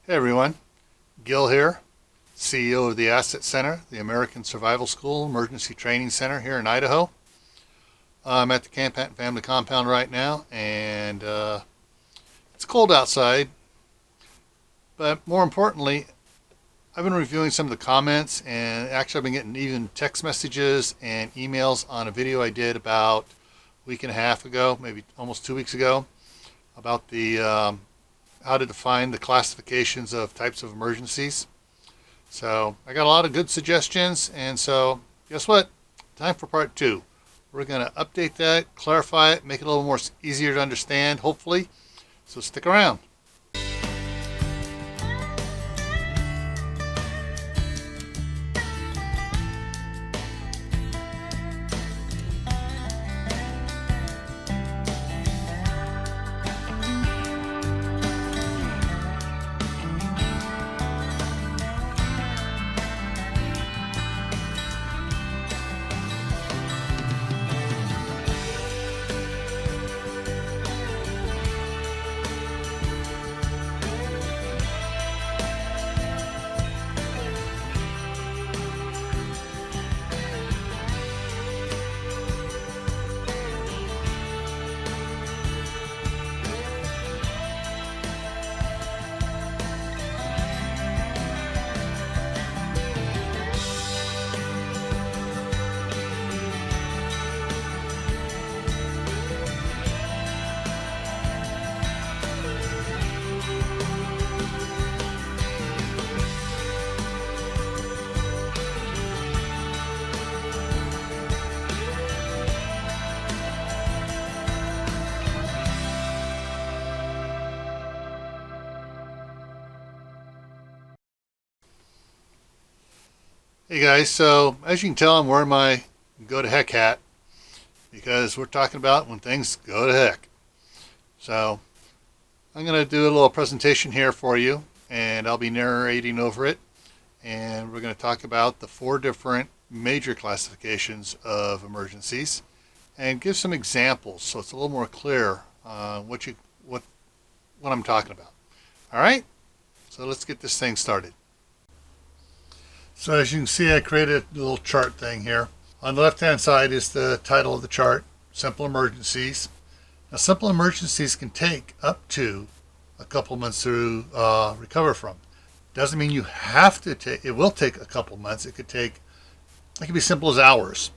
Hey everyone, Gil here, CEO of the Asset Center, the American Survival School Emergency Training Center here in Idaho. I'm at the Camp Family Compound right now, and it's cold outside, but more importantly, I've been reviewing some of the comments, and actually I've been getting even text messages and emails on a video I did about a week and a half ago, maybe almost 2 weeks ago, about the how to define the classifications of types of emergencies. So I got a lot of good suggestions, and so guess what? Time for part two. We're going to update that, clarify it, make it a little more easier to understand, hopefully. So stick around. Hey guys, so as you can tell, I'm wearing my go to heck hat because we're talking about when things go to heck. So I'm going to do a little presentation here for you, and I'll be narrating over it. And we're going to talk about the four different major classifications of emergencies and give some examples so it's a little more clear what I'm talking about. All right, so let's get this thing started. So as you can see, I created a little chart thing here. On the left-hand side is the title of the chart, Simple Emergencies. Now, simple emergencies can take up to a couple months to recover from. Doesn't mean you have to take, it will take a couple months. It can be simple as hours,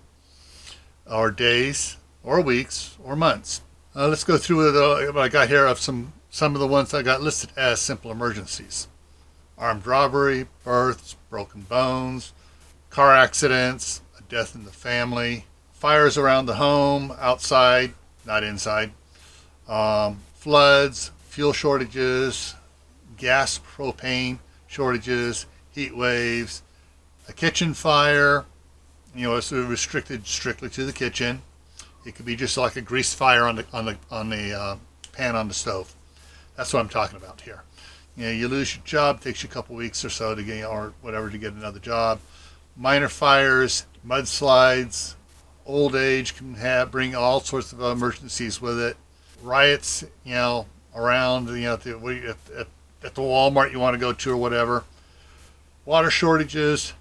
or days, or weeks, or months. Let's go through what I got here of some of the ones I got listed as simple emergencies. Armed robbery, births, broken bones, car accidents, a death in the family, fires around the home, outside, not inside, floods, fuel shortages, gas, propane shortages, heat waves, a kitchen fire. It's restricted strictly to the kitchen. It could be just like a grease fire on the pan on the stove. That's what I'm talking about here. You lose your job, takes you a couple weeks or so to get, or whatever, to get another job. Minor fires, mudslides, old age can bring all sorts of emergencies with it. Riots, around, at the Walmart you want to go to or whatever. Water shortages,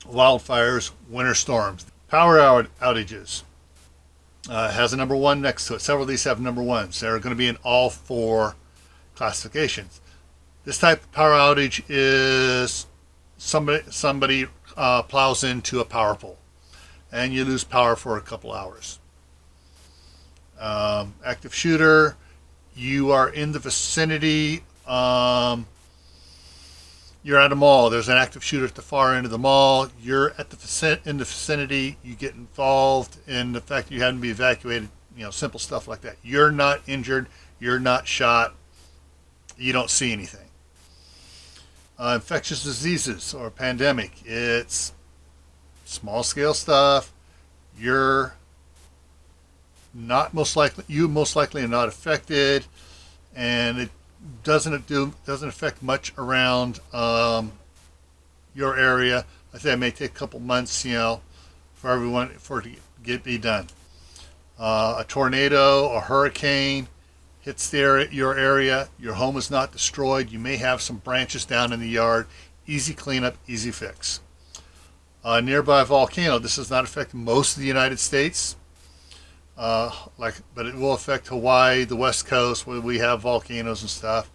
wildfires, winter storms. Power outages has a number one next to it. Several of these have number ones. They're going to be in all four classifications. This type of power outage is somebody plows into a power pole and you lose power for a couple hours. Active shooter, you are in the vicinity, you're at a mall, there's an active shooter at the far end of the mall, you're at in the vicinity, you get involved in the fact that you haven't to be evacuated, simple stuff like that. You're not injured, you're not shot, you don't see anything. Infectious diseases or pandemic, it's small scale stuff. You most likely are not affected, and it doesn't affect much around your area. I think it may take a couple months, for it to be done. A tornado, a hurricane, hits your area. Your home is not destroyed. You may have some branches down in the yard. Easy cleanup, easy fix. Nearby volcano. This does not affect most of the United States, but it will affect Hawaii, the West Coast, where we have volcanoes and stuff.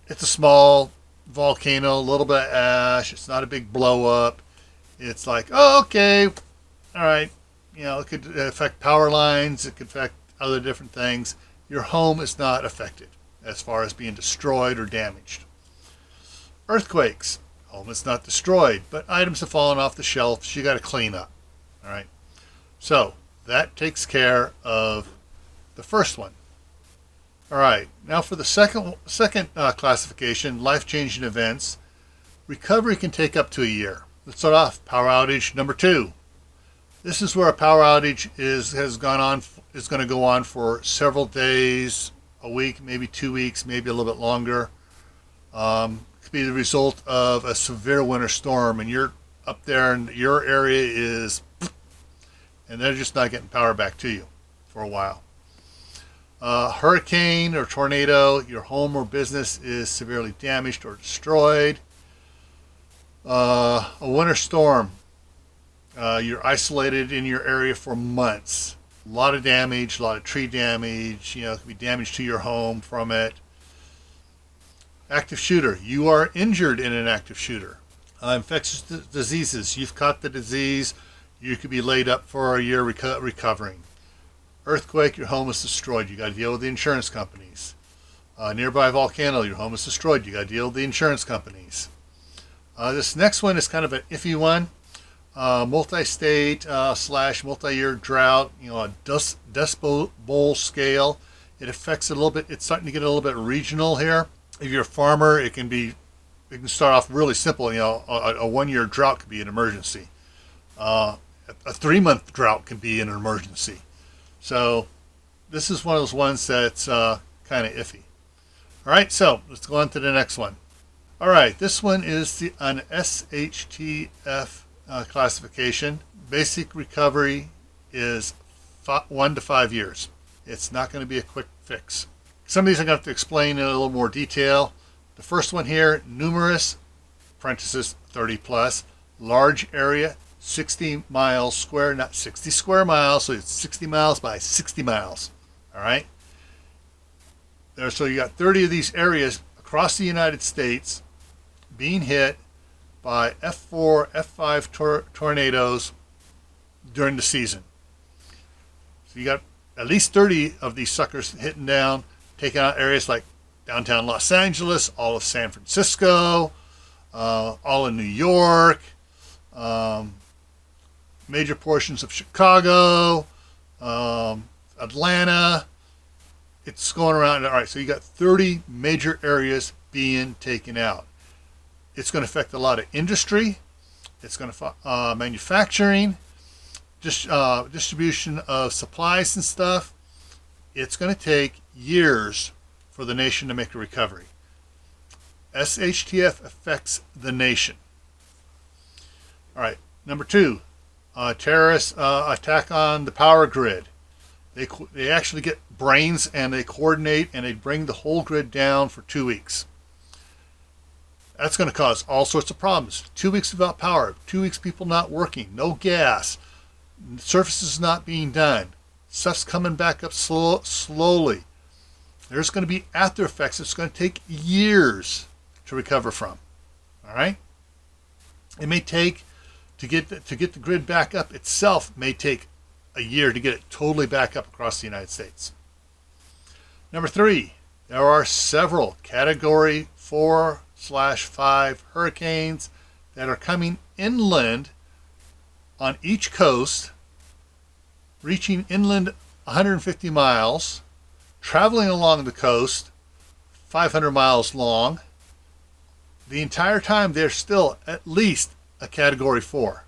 It's a small volcano, a little bit of ash. It's not a big blow up. It's like, oh, okay, all right. It could affect power lines. It could affect other different things. Your home is not affected as far as being destroyed or damaged. Earthquakes. Home is not destroyed, but items have fallen off the shelves. You got to clean up. All right. So that takes care of the first one. All right. Now for the second classification, life-changing events. Recovery can take up to a year. Let's start off. Power outage number 2. This is where a power outage is going to go on for several days, a week, maybe 2 weeks, maybe a little bit longer. Could be the result of a severe winter storm, and you're up there and your area is, and they're just not getting power back to you for a while. Hurricane or tornado, your home or business is severely damaged or destroyed. A winter storm, you're isolated in your area for months. A lot of damage, a lot of tree damage, it could be damage to your home from it. Active shooter, you are injured in an active shooter. Infectious diseases, you've caught the disease, you could be laid up for a year recovering. Earthquake, your home is destroyed, you got to deal with the insurance companies. Nearby volcano, your home is destroyed, you got to deal with the insurance companies. This next one is kind of an iffy one. Multi-state / multi-year drought, a Dust Bowl scale. It affects it a little bit. It's starting to get a little bit regional here. If you're a farmer, it can start off really simple. A 1-year drought could be an emergency. A 3-month drought can be an emergency. So this is one of those ones that's kind of iffy. All right, so let's go on to the next one. All right, this one is an SHTF classification. Basic recovery is 1 to 5 years. It's not going to be a quick fix. Some of these I'm going to have to explain in a little more detail. The first one here, numerous, parenthesis 30 plus, large area, 60 miles square, not 60 square miles, so it's 60 miles by 60 miles. All right? So you got 30 of these areas across the United States being hit by F4, F5 tornadoes during the season. So you got at least 30 of these suckers hitting down, taking out areas like downtown Los Angeles, all of San Francisco, all of New York, major portions of Chicago, Atlanta. It's going around. All right, so you got 30 major areas being taken out. It's going to affect a lot of industry. It's going to manufacturing, distribution of supplies and stuff. It's going to take years for the nation to make a recovery. SHTF affects the nation. All right, number 2, terrorist attack on the power grid. They actually get brains and they coordinate and they bring the whole grid down for 2 weeks. That's going to cause all sorts of problems. 2 weeks without power, 2 weeks people not working, no gas, surfaces not being done, stuff's coming back up slowly. There's going to be after effects it's going to take years to recover from. All right? It may take, to get the grid back up itself, may take a year to get it totally back up across the United States. Number 3, there are several Category 4/5 hurricanes that are coming inland on each coast, reaching inland 150 miles, traveling along the coast 500 miles long. The entire time they're still at least a Category 4.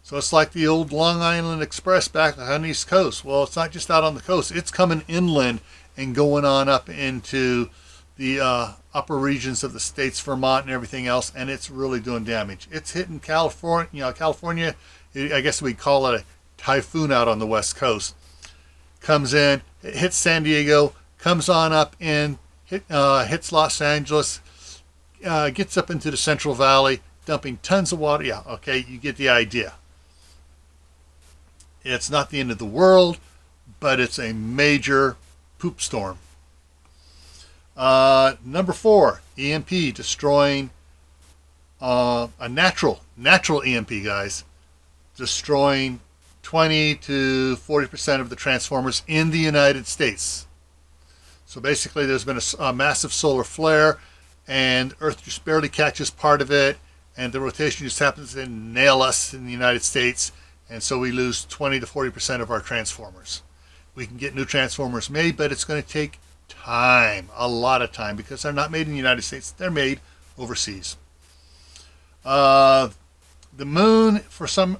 So it's like the old Long Island Express back on the East Coast. Well, it's not just out on the coast. It's coming inland and going on up into the upper regions of the states, Vermont and everything else, and it's really doing damage. It's hitting California. California, I guess we call it a typhoon out on the West Coast. comes in, it hits San Diego, comes on up in, hits Los Angeles, gets up into the Central Valley, dumping tons of water. Yeah, okay, you get the idea. It's not the end of the world, but it's a major poop storm. Number 4, EMP destroying a natural EMP, guys, destroying 20 to 40% of the transformers in the United States. So basically, there's been a massive solar flare, and Earth just barely catches part of it, and the rotation just happens to nail us in the United States, and so we lose 20 to 40% of our transformers. We can get new transformers made, but it's going to take time, a lot of time, because they're not made in the United States. They're made overseas. The moon, for some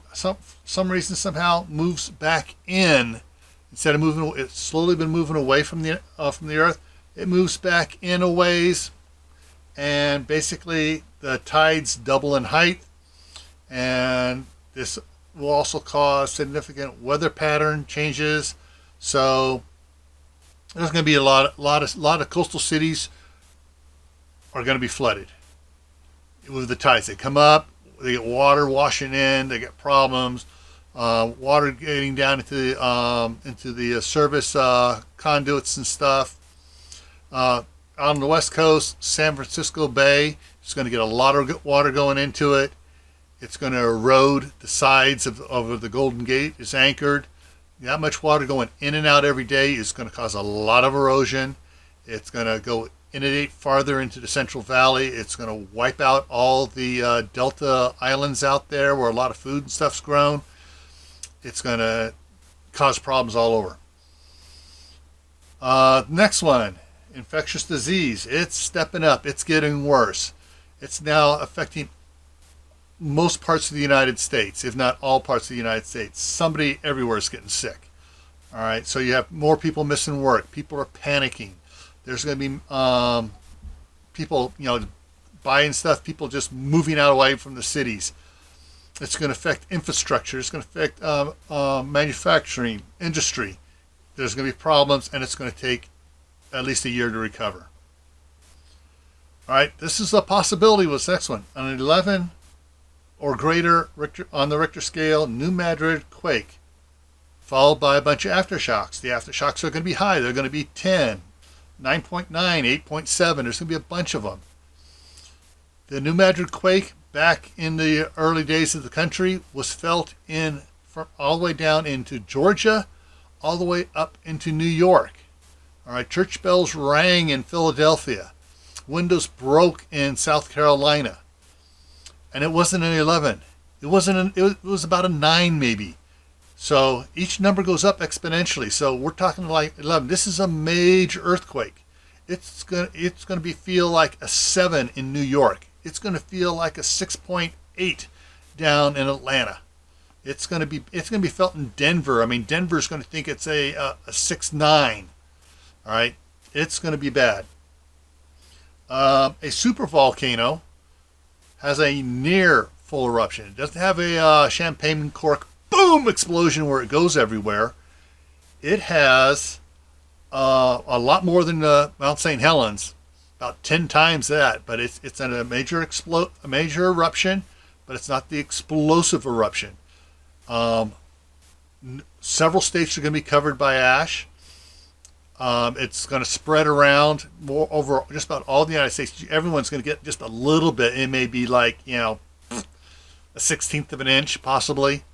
reason, somehow moves back in. Instead of moving, it's slowly been moving away from the Earth. It moves back in a ways, and basically the tides double in height, and this will also cause significant weather pattern changes. So there's going to be a lot of coastal cities are going to be flooded with the tides. They come up, they get water washing in, they get problems. Water getting down into the service conduits and stuff. Out on the West Coast, San Francisco Bay is going to get a lot of water going into it. It's going to erode the sides of the Golden Gate. It's anchored. That much water going in and out every day is going to cause a lot of erosion. It's going to go inundate farther into the Central Valley. It's going to wipe out all the Delta Islands out there where a lot of food and stuff's grown. It's going to cause problems all over. Next one, infectious disease. It's stepping up. It's getting worse. It's now affecting most parts of the United States, if not all parts of the United States. Somebody everywhere is getting sick. All right, so you have more people missing work. People are panicking. There's going to be people, buying stuff. People just moving out away from the cities. It's going to affect infrastructure. It's going to affect manufacturing industry. There's going to be problems, and it's going to take at least a year to recover. All right, this is a possibility with this next one. An 11 or greater on the Richter scale, New Madrid quake, followed by a bunch of aftershocks. The aftershocks are going to be high. They're going to be 10, 9.9, 8.7. There's going to be a bunch of them. The New Madrid quake, back in the early days of the country, was felt from all the way down into Georgia, all the way up into New York. All right, church bells rang in Philadelphia. Windows broke in South Carolina. And it wasn't an 11. It was about a 9 maybe. So each number goes up exponentially. So we're talking like 11. This is a major earthquake. It's gonna feel like a 7 in New York. It's gonna feel like a 6.8 down in Atlanta. It's gonna be felt in Denver. I mean, Denver's gonna think it's a 6.9. All right, it's gonna be bad. A supervolcano has a near full eruption. It doesn't have a champagne cork boom explosion where it goes everywhere. It has a lot more than Mount St. Helens, about 10 times that. But it's in a major eruption, but it's not the explosive eruption. Several states are going to be covered by ash. It's going to spread around more over just about all the United States. Everyone's going to get just a little bit. It may be like, a 1/16 of an inch, possibly.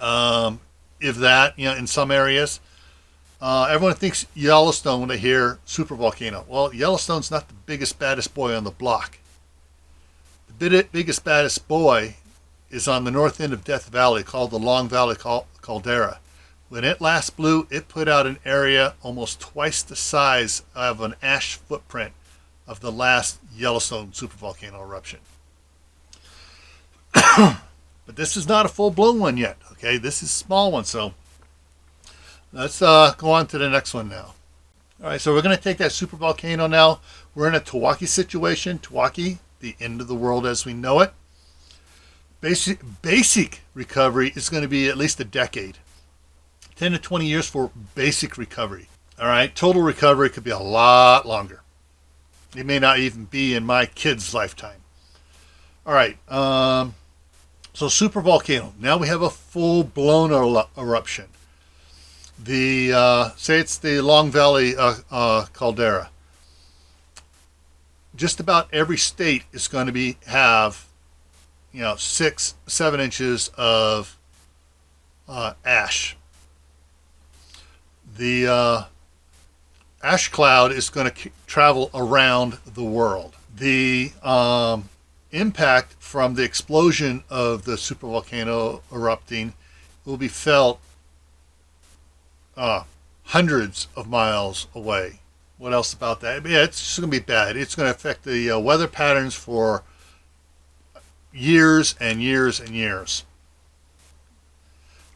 If that, in some areas. Everyone thinks Yellowstone when they hear supervolcano. Well, Yellowstone's not the biggest, baddest boy on the block. The biggest, baddest boy is on the north end of Death Valley, called the Long Valley Caldera. When it last blew, it put out an area almost twice the size of an ash footprint of the last Yellowstone supervolcano eruption. But this is not a full-blown one yet, okay? This is a small one, so let's go on to the next one now. All right, so we're going to take that supervolcano now. We're in a Tawaki situation. Tawaki, the end of the world as we know it. Basic recovery is going to be at least a decade. 10 to 20 years for basic recovery. All right, total recovery could be a lot longer. It may not even be in my kid's lifetime. All right, so supervolcano. Now we have a full-blown eruption. Say it's the Long Valley caldera. Just about every state is going to have 6-7 inches of ash. The ash cloud is going to travel around the world. The impact from the explosion of the supervolcano erupting will be felt hundreds of miles away. What else about that? Yeah, it's just going to be bad. It's going to affect the weather patterns for years and years and years.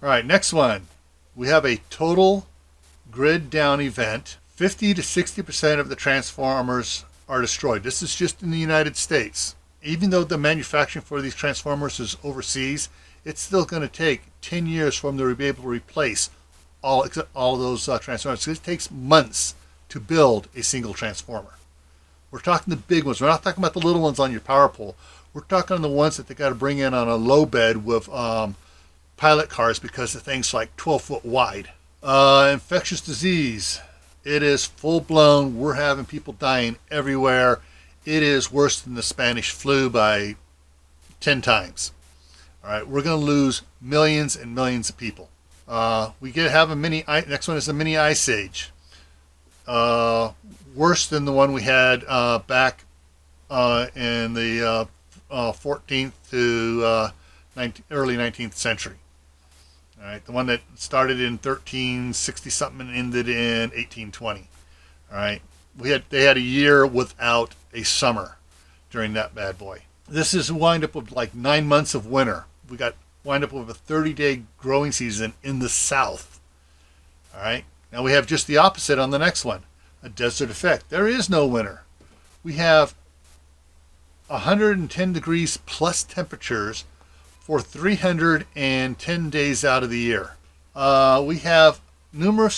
All right, next one. We have a total grid down event. 50 to 60% of the transformers are destroyed. This is just in the United States. Even though the manufacturing for these transformers is overseas, it's still going to take 10 years for them to be able to replace all of those transformers. It takes months to build a single transformer. We're talking the big ones. We're not talking about the little ones on your power pole. We're talking the ones that they got to bring in on a low bed with pilot cars because the thing's like 12 foot wide. Infectious disease. It is full blown. We're having people dying everywhere. It is worse than the Spanish flu by 10 times. All right, we're going to lose millions and millions of people. We have a next one is a mini ice age. Worse than the one we had back in the 14th to early 19th century. All right, the one that started in 1360 something and ended in 1820. All right, they had a year without a summer during that bad boy. This is wind up with like 9 months of winter. We got wind up with a 30-day growing season in the south. All right, now we have just the opposite on the next one, a desert effect. There is no winter. We have 110 degrees plus temperatures for 310 days out of the year. We have numerous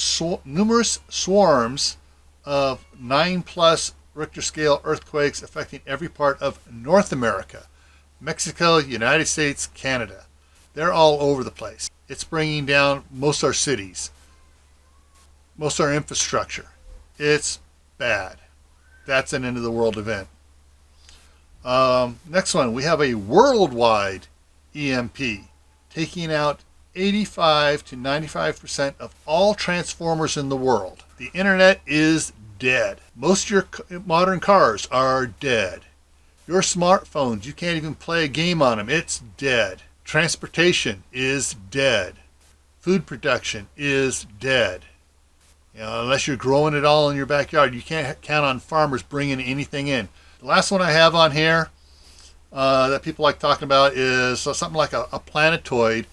swarms of 9+ Richter scale earthquakes affecting every part of North America, Mexico, United States, Canada. They're all over the place. It's bringing down most of our cities, most of our infrastructure. It's bad. That's an end of the world event. Next one, we have a worldwide EMP taking out 85 to 95% of all transformers in the world. The internet is dead. Most of your modern cars are dead. Your smartphones, you can't even play a game on them. It's dead. Transportation is dead. Food production is dead. Unless you're growing it all in your backyard, you can't count on farmers bringing anything in. The last one I have on here that people like talking about is something like a planetoid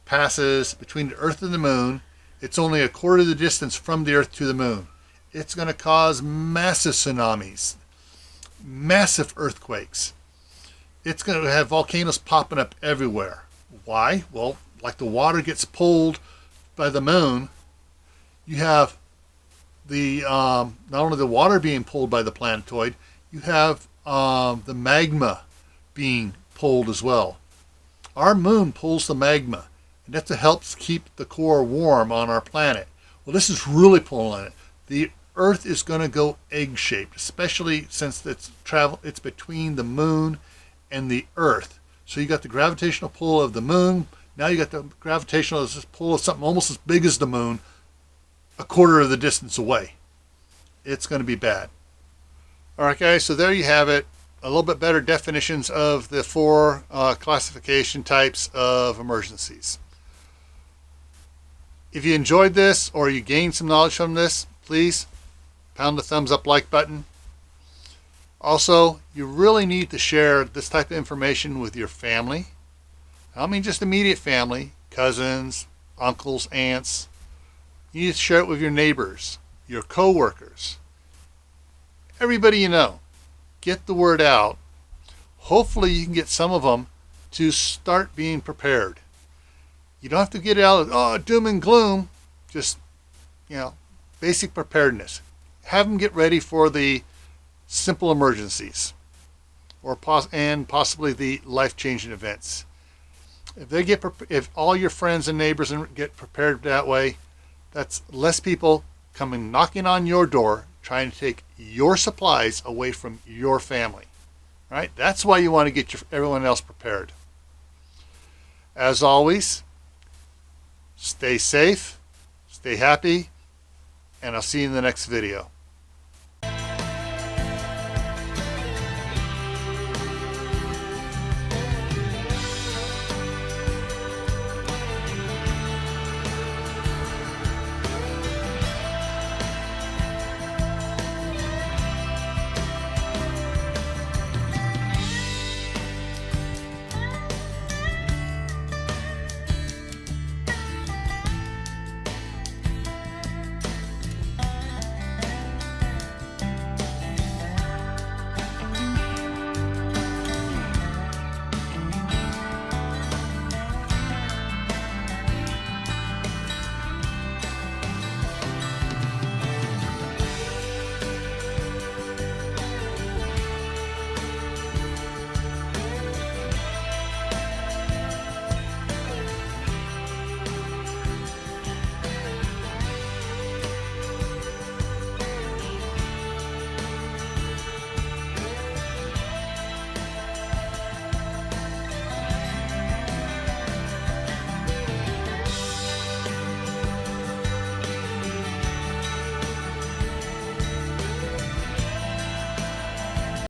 passes between the Earth and the Moon. It's only a quarter of the distance from the Earth to the Moon. It's going to cause massive tsunamis, massive earthquakes. It's going to have volcanoes popping up everywhere. Why? Well, like the water gets pulled by the moon, you have the not only the water being pulled by the planetoid, you have the magma being pulled as well. Our moon pulls the magma, and that helps keep the core warm on our planet. Well, this is really pulling it. The Earth is going to go egg-shaped, especially since it's between the moon and the Earth. So you got the gravitational pull of the moon. Now you got the gravitational pull of something almost as big as the moon, a quarter of the distance away. It's going to be bad. All right, guys, so there you have it. A little bit better definitions of the 4 classification types of emergencies. If you enjoyed this or you gained some knowledge from this, please pound the thumbs up like button. Also, you really need to share this type of information with your family. I don't mean just immediate family, cousins, uncles, aunts. You need to share it with your neighbors, your co-workers, everybody you know. Get the word out. Hopefully you can get some of them to start being prepared. You don't have to get out of doom and gloom. Just, basic preparedness. Have them get ready for the simple emergencies, or possibly the life-changing events. If all your friends and neighbors get prepared that way, that's less people coming knocking on your door trying to take your supplies away from your family. Right? That's why you want to get everyone else prepared. As always, stay safe, stay happy, and I'll see you in the next video.